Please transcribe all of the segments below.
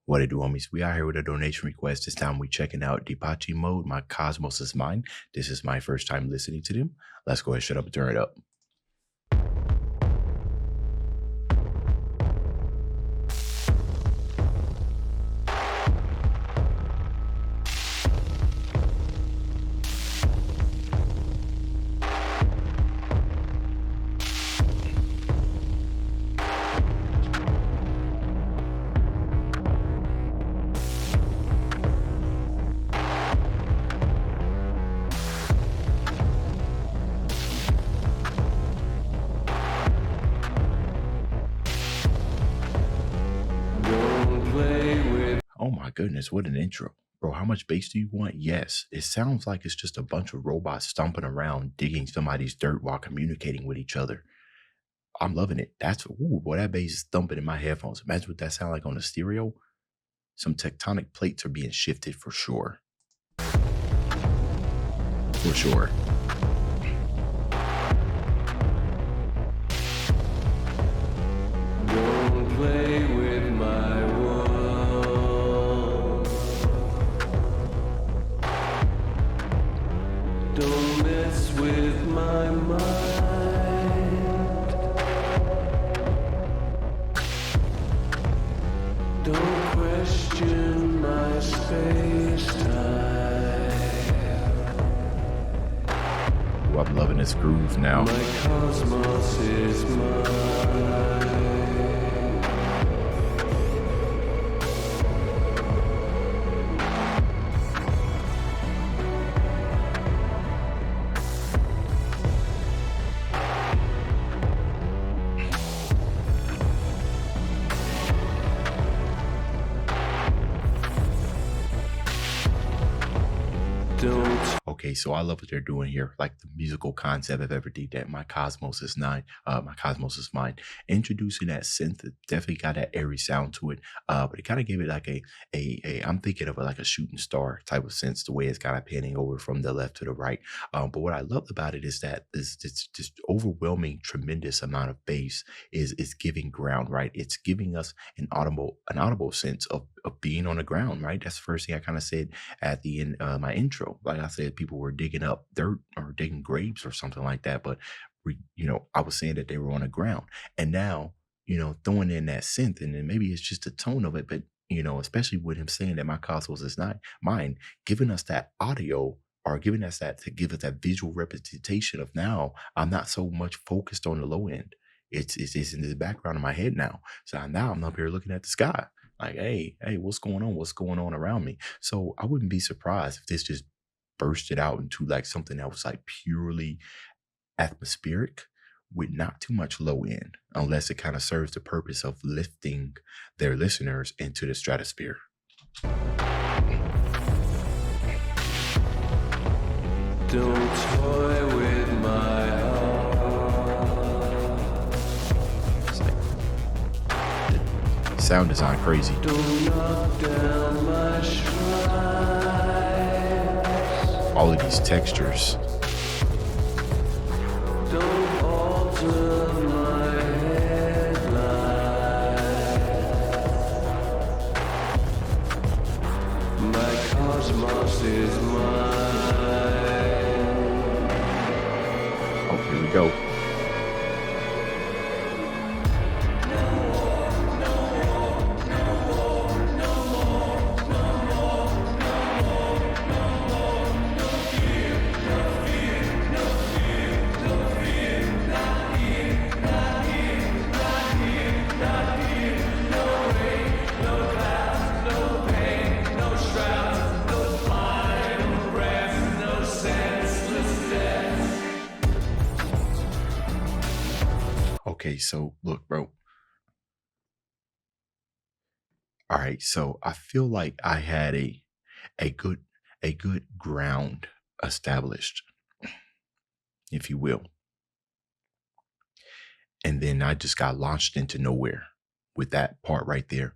What it do, homies? We out here with a donation request. This time we checking out Depeche Mode, My Cosmos is Mine. This is my first time listening to them. Let's go ahead, shut up and turn it up. Oh my goodness, what an intro. Bro, how much bass do you want? Yes. It sounds like it's just a bunch of robots stomping around, digging somebody's dirt while communicating with each other. I'm loving it. Boy, that bass is thumping in my headphones. Imagine what that sound like on the stereo. Some tectonic plates are being shifted for sure. For sure. Don't play with my world. Don't mess with my mind. Don't question my space-time. Ooh, I'm loving this groove now. My cosmos is mine. Don't. Okay, so I love what they're doing here. Like the musical concept, if ever did that. My cosmos is nine. My cosmos is mine. Introducing that synth, it definitely got that airy sound to it. But it kind of gave it like I'm thinking of it like a shooting star type of sense, the way it's kind of panning over from the left to the right. But what I loved about it is that this overwhelming, tremendous amount of bass is giving ground, right? It's giving us an audible sense of being on the ground, right? That's the first thing I kind of said at the end my intro. Like I said, people were digging up dirt or digging graves or something like that, but I was saying that they were on the ground. And now, throwing in that synth, and then maybe it's just the tone of it, but especially with him saying that my cosmos is not mine, giving us that audio or giving us that to give us that visual representation of now I'm not so much focused on the low end. It's in the background of my head now. So now I'm up here looking at the sky. Like, hey, what's going on? What's going on around me? So I wouldn't be surprised if this just bursted out into like something that was like purely atmospheric with not too much low end, unless it kind of serves the purpose of lifting their listeners into the stratosphere. Don't toy with my heart. It's like sound design crazy. Don't knock down my shrine. All of these textures. Don't alter my headline. My cosmos is mine. Oh, here we go. Okay, so look, bro. All right, so I feel like I had a good ground established, if you will. And then I just got launched into nowhere with that part right there,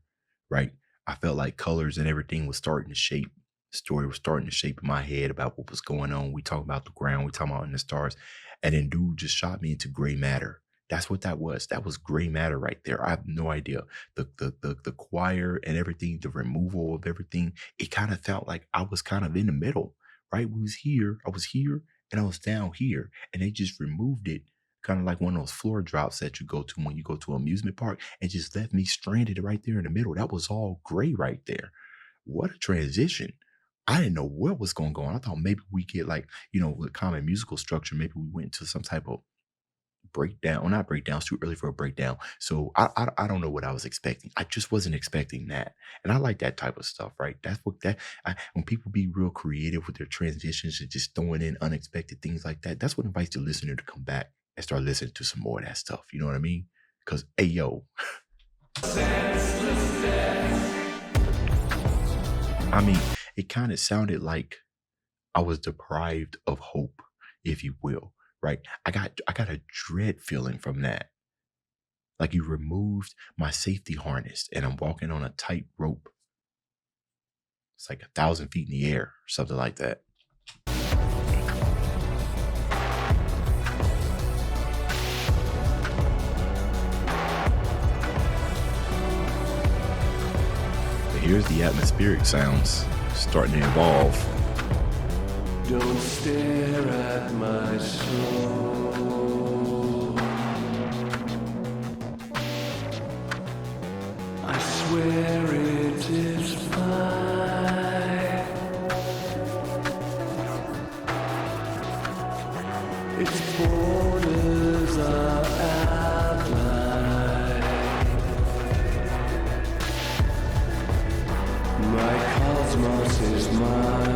right? I felt like colors and everything was starting to shape. Story was starting to shape in my head about what was going on. We talk about the ground, we talk about in the stars, and then dude just shot me into gray matter. That's what that was. That was gray matter right there. I have no idea. The choir and everything, the removal of everything, it kind of felt like I was kind of in the middle, right? I was here and I was down here. And they just removed it, kind of like one of those floor drops that you go to when you go to an amusement park, and just left me stranded right there in the middle. That was all gray right there. What a transition. I didn't know what was going on. I thought maybe we get like, with common musical structure, maybe we went to some type of breakdown. Well, not breakdown. It's too early for a breakdown. So I don't know what I was expecting. I just wasn't expecting that. And I like that type of stuff, right? That's what when people be real creative with their transitions and just throwing in unexpected things like that, that's what invites the listener to come back and start listening to some more of that stuff. You know what I mean? Because, hey, yo, I mean, it kind of sounded like I was deprived of hope, if you will, right? I got a dread feeling from that. Like you removed my safety harness and I'm walking on a tight rope. It's like 1,000 feet in the air, or something like that. But here's the atmospheric sounds starting to evolve. Don't stare at my soul. I swear it is fine. Its borders are outlined. My cosmos is mine.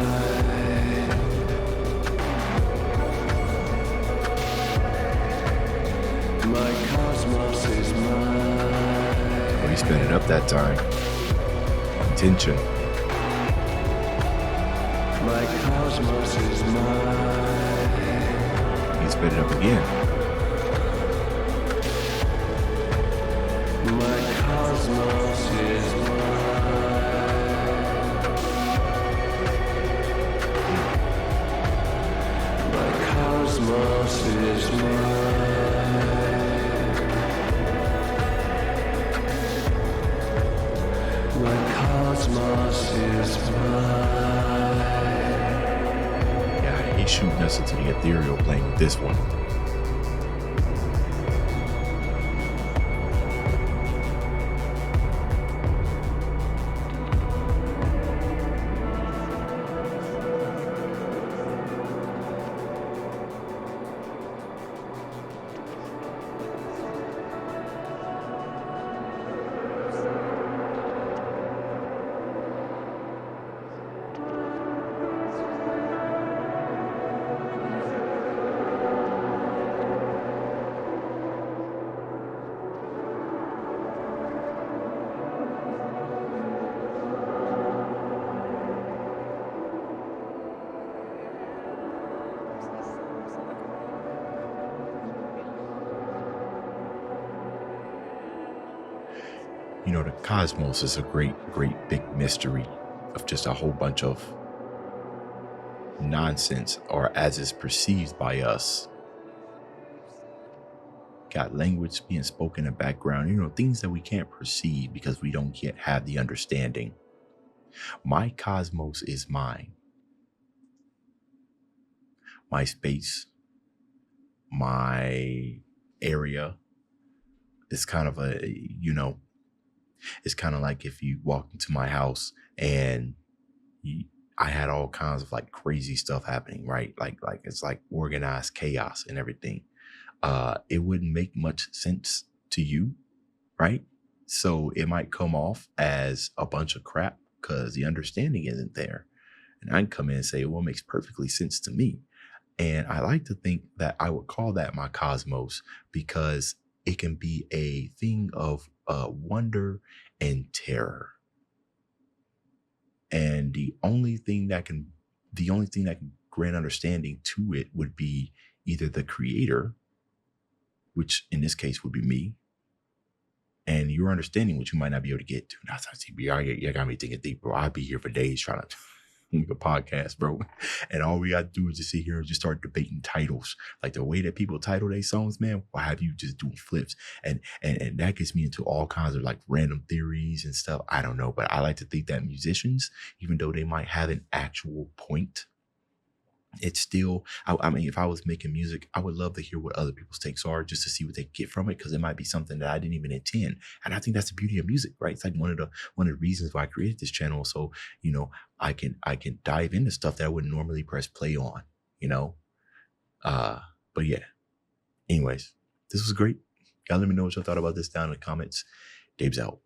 My cosmos is mine. Oh, he sped it up that time. Intention. My cosmos is mine. He sped it up again. My cosmos is mine. My cosmos is mine. My cosmos is mine. Yeah, he's shooting us into the ethereal plane with this one. The cosmos is a great, great big mystery of just a whole bunch of nonsense, or as is perceived by us. Got language being spoken in the background, things that we can't perceive because we don't yet have the understanding. My cosmos is mine. My space, my area is kind of it's kind of like if you walk into my house and I had all kinds of like crazy stuff happening, right? Like it's like organized chaos and everything. It wouldn't make much sense to you, right? So it might come off as a bunch of crap because the understanding isn't there. And I can come in and say, well, it makes perfectly sense to me. And I like to think that I would call that my cosmos because it can be a thing of wonder and terror. And the only thing that can grant understanding to it would be either the creator, which in this case would be me, and your understanding, which you might not be able to get to. Now, you got me thinking deep, bro. I'd be here for days trying to like a podcast, bro. And all we got to do is just sit here and just start debating titles. Like the way that people title their songs, man, why have you just doing flips? And that gets me into all kinds of like random theories and stuff. I don't know, but I like to think that musicians, even though they might have an actual point, it's still, I mean, if I was making music, I would love to hear what other people's takes are just to see what they get from it, because it might be something that I didn't even intend. And I think that's the beauty of music, right? It's like one of the reasons why I created this channel. So, I can dive into stuff that I wouldn't normally press play on, you know. But yeah. Anyways, this was great. Y'all let me know what y'all thought about this down in the comments. Dave's out.